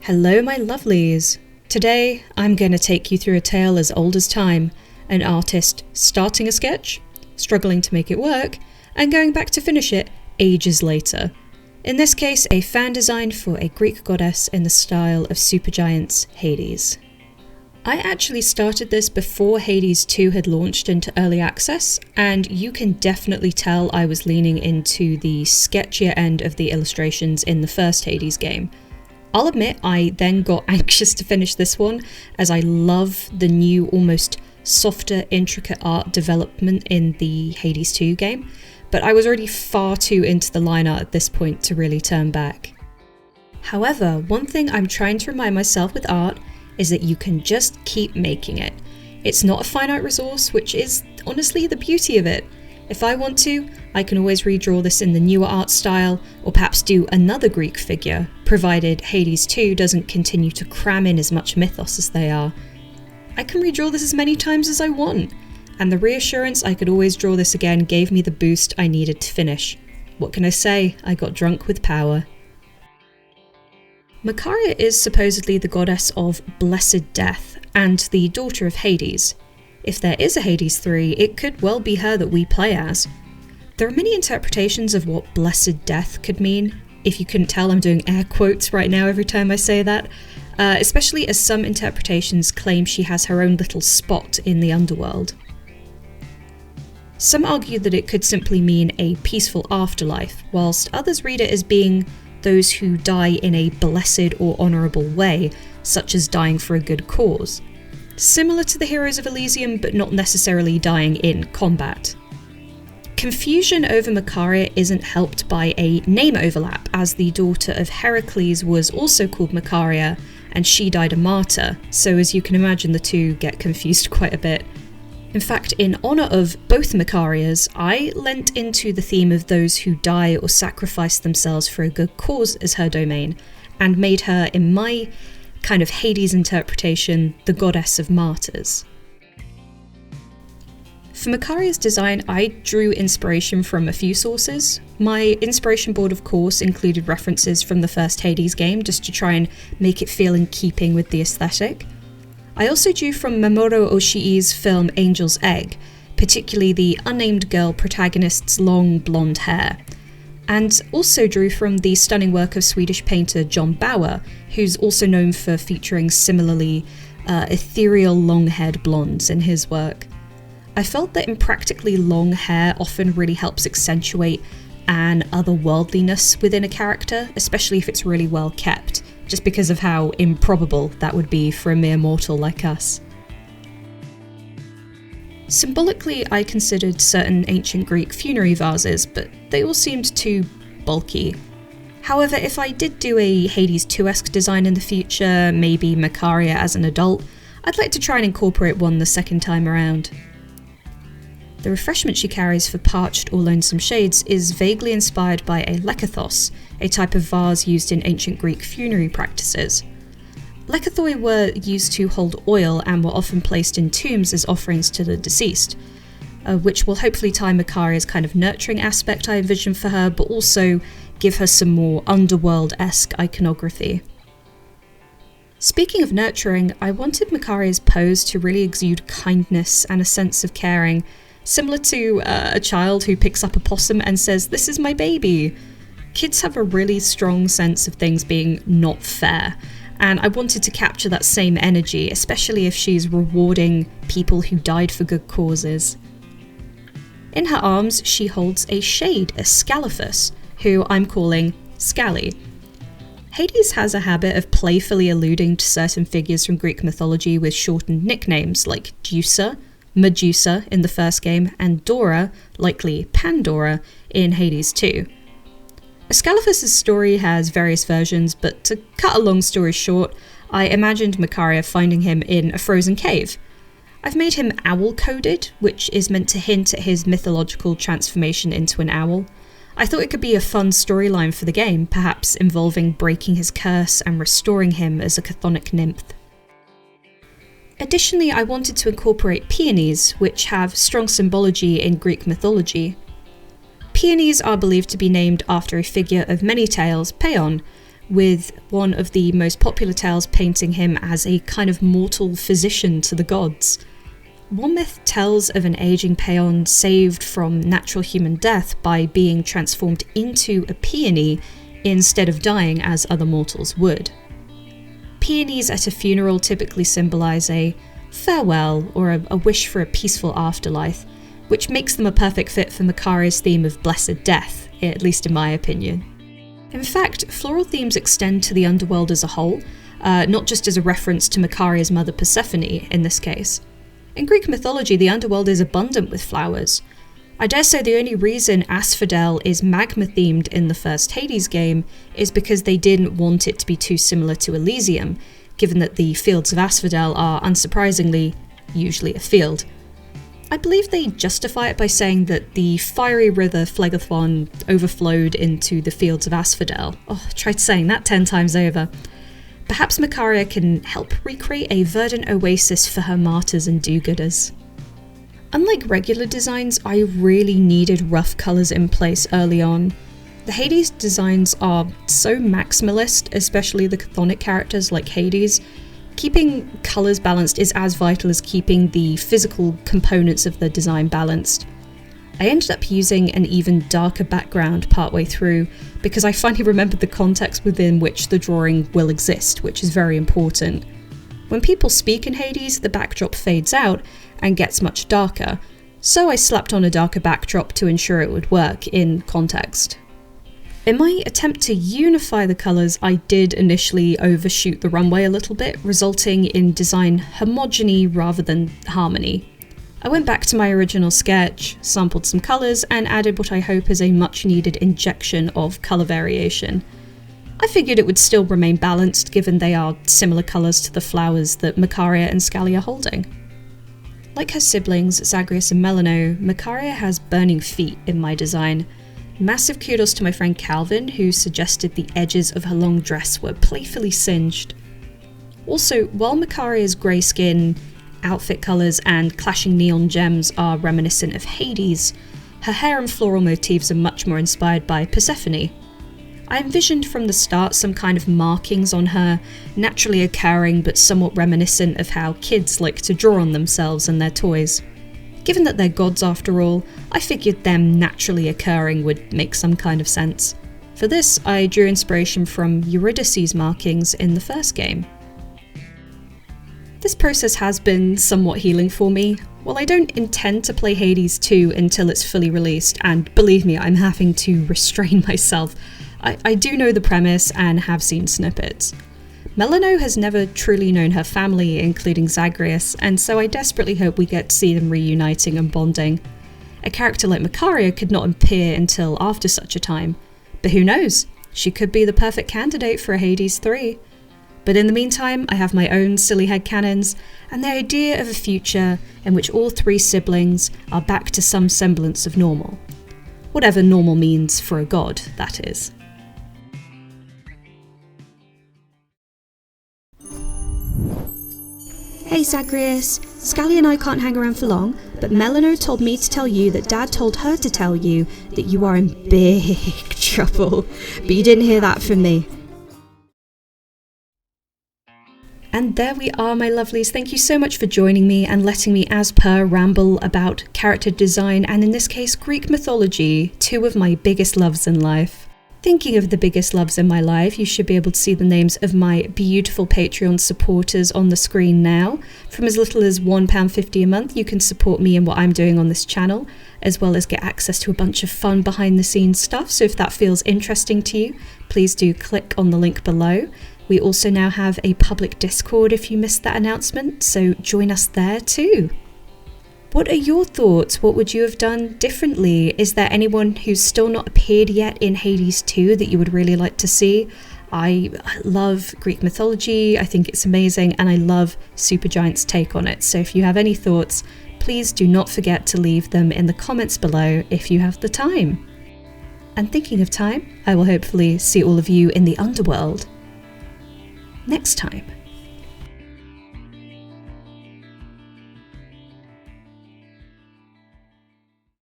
Hello, my lovelies! Today, I'm going to take you through a tale as old as time, an artist starting a sketch, struggling to make it work, and going back to finish it ages later. In this case, a fan design for a Greek goddess in the style of Supergiant's Hades. I actually started this before Hades 2 had launched into early access, and you can definitely tell I was leaning into the sketchier end of the illustrations in the first Hades game. I'll admit I then got anxious to finish this one, as I love the new, almost softer, intricate art development in the Hades 2 game, but I was already far too into the line art at this point to really turn back. However, one thing I'm trying to remind myself with art is that you can just keep making it. It's not a finite resource, which is honestly the beauty of it. If I want to, I can always redraw this in the newer art style, or perhaps do another Greek figure, provided Hades 2 doesn't continue to cram in as much mythos as they are. I can redraw this as many times as I want, and the reassurance I could always draw this again gave me the boost I needed to finish. What can I say? I got drunk with power. Makaria is supposedly the goddess of blessed death, and the daughter of Hades. If there is a Hades 3, it could well be her that we play as. There are many interpretations of what blessed death could mean. If you couldn't tell, I'm doing air quotes right now every time I say that, especially as some interpretations claim she has her own little spot in the underworld. Some argue that it could simply mean a peaceful afterlife, whilst others read it as being those who die in a blessed or honourable way, such as dying for a good cause. Similar to the heroes of Elysium, but not necessarily dying in combat. Confusion over Makaria isn't helped by a name overlap, as the daughter of Heracles was also called Makaria, and she died a martyr, so as you can imagine the two get confused quite a bit. In fact, in honour of both Makarias, I lent into the theme of those who die or sacrifice themselves for a good cause as her domain, and made her, in my kind of Hades interpretation, the goddess of martyrs. For Makaria's design, I drew inspiration from a few sources. My inspiration board, of course, included references from the first Hades game, just to try and make it feel in keeping with the aesthetic. I also drew from Mamoru Oshii's film Angel's Egg, particularly the unnamed girl protagonist's long blonde hair, and also drew from the stunning work of Swedish painter John Bauer, who's also known for featuring similarly ethereal long-haired blondes in his work. I felt that impractically long hair often really helps accentuate an otherworldliness within a character, especially if it's really well kept, just because of how improbable that would be for a mere mortal like us. Symbolically, I considered certain ancient Greek funerary vases, but they all seemed too bulky. However, if I did do a Hades 2-esque design in the future, maybe Makaria as an adult, I'd like to try and incorporate one the second time around. The refreshment she carries for parched or lonesome shades is vaguely inspired by a lekathos, a type of vase used in ancient Greek funerary practices. Lekathoi were used to hold oil and were often placed in tombs as offerings to the deceased, which will hopefully tie Makaria's kind of nurturing aspect I envision for her, but also give her some more underworld-esque iconography. Speaking of nurturing, I wanted Makaria's pose to really exude kindness and a sense of caring, similar to a child who picks up a possum and says, "This is my baby." Kids have a really strong sense of things being not fair, and I wanted to capture that same energy, especially if she's rewarding people who died for good causes. In her arms, she holds a shade, a Scalaphus, who I'm calling Scally. Hades has a habit of playfully alluding to certain figures from Greek mythology with shortened nicknames like Deusa, Medusa in the first game, and Dora, likely Pandora, in Hades 2. Ascalaphus' story has various versions, but to cut a long story short, I imagined Makaria finding him in a frozen cave. I've made him owl-coded, which is meant to hint at his mythological transformation into an owl. I thought it could be a fun storyline for the game, perhaps involving breaking his curse and restoring him as a chthonic nymph. Additionally, I wanted to incorporate peonies, which have strong symbology in Greek mythology. Peonies are believed to be named after a figure of many tales, Paeon, with one of the most popular tales painting him as a kind of mortal physician to the gods. One myth tells of an aging Paeon saved from natural human death by being transformed into a peony instead of dying as other mortals would. Peonies at a funeral typically symbolise a farewell or a wish for a peaceful afterlife, which makes them a perfect fit for Makaria's theme of blessed death, at least in my opinion. In fact, floral themes extend to the underworld as a whole, not just as a reference to Makaria's mother Persephone in this case. In Greek mythology, the underworld is abundant with flowers. I dare say the only reason Asphodel is magma-themed in the first Hades game is because they didn't want it to be too similar to Elysium, given that the fields of Asphodel are, unsurprisingly, usually a field. I believe they justify it by saying that the fiery river Phlegethon overflowed into the fields of Asphodel. Oh, I tried saying that 10 times over. Perhaps Makaria can help recreate a verdant oasis for her martyrs and do-gooders. Unlike regular designs, I really needed rough colours in place early on. The Hades designs are so maximalist, especially the chthonic characters like Hades. Keeping colours balanced is as vital as keeping the physical components of the design balanced. I ended up using an even darker background partway through because I finally remembered the context within which the drawing will exist, which is very important. When people speak in Hades, the backdrop fades out and gets much darker, so I slapped on a darker backdrop to ensure it would work in context. In my attempt to unify the colours, I did initially overshoot the runway a little bit, resulting in design homogeny rather than harmony. I went back to my original sketch, sampled some colours, and added what I hope is a much needed injection of colour variation. I figured it would still remain balanced given they are similar colours to the flowers that Makaria and Scali are holding. Like her siblings, Zagreus and Melano, Makaria has burning feet in my design. Massive kudos to my friend Calvin, who suggested the edges of her long dress were playfully singed. Also, while Makaria's grey skin, outfit colours and clashing neon gems are reminiscent of Hades, her hair and floral motifs are much more inspired by Persephone. I envisioned from the start some kind of markings on her, naturally occurring but somewhat reminiscent of how kids like to draw on themselves and their toys. Given that they're gods after all, I figured them naturally occurring would make some kind of sense. For this, I drew inspiration from Eurydice's markings in the first game. This process has been somewhat healing for me. While I don't intend to play Hades 2 until it's fully released, and believe me, I'm having to restrain myself, I do know the premise and have seen snippets. Melano has never truly known her family, including Zagreus, and so I desperately hope we get to see them reuniting and bonding. A character like Makaria could not appear until after such a time, but who knows, she could be the perfect candidate for a Hades 3. But in the meantime, I have my own silly headcanons, and the idea of a future in which all three siblings are back to some semblance of normal. Whatever normal means for a god, that is. Hey Zagreus, Scali and I can't hang around for long, but Melano told me to tell you that Dad told her to tell you that you are in big trouble, but you didn't hear that from me. And there we are, my lovelies. Thank you so much for joining me and letting me, as per, ramble about character design and, in this case, Greek mythology, two of my biggest loves in life. Thinking of the biggest loves in my life, you should be able to see the names of my beautiful Patreon supporters on the screen now. From as little as £1.50 a month, you can support me in what I'm doing on this channel, as well as get access to a bunch of fun behind-the-scenes stuff. So if that feels interesting to you, please do click on the link below. We also now have a public Discord if you missed that announcement, so join us there too. What are your thoughts? What would you have done differently? Is there anyone who's still not appeared yet in Hades 2 that you would really like to see? I love Greek mythology, I think it's amazing, and I love Supergiant's take on it. So if you have any thoughts, please do not forget to leave them in the comments below if you have the time. And thinking of time, I will hopefully see all of you in the underworld next time.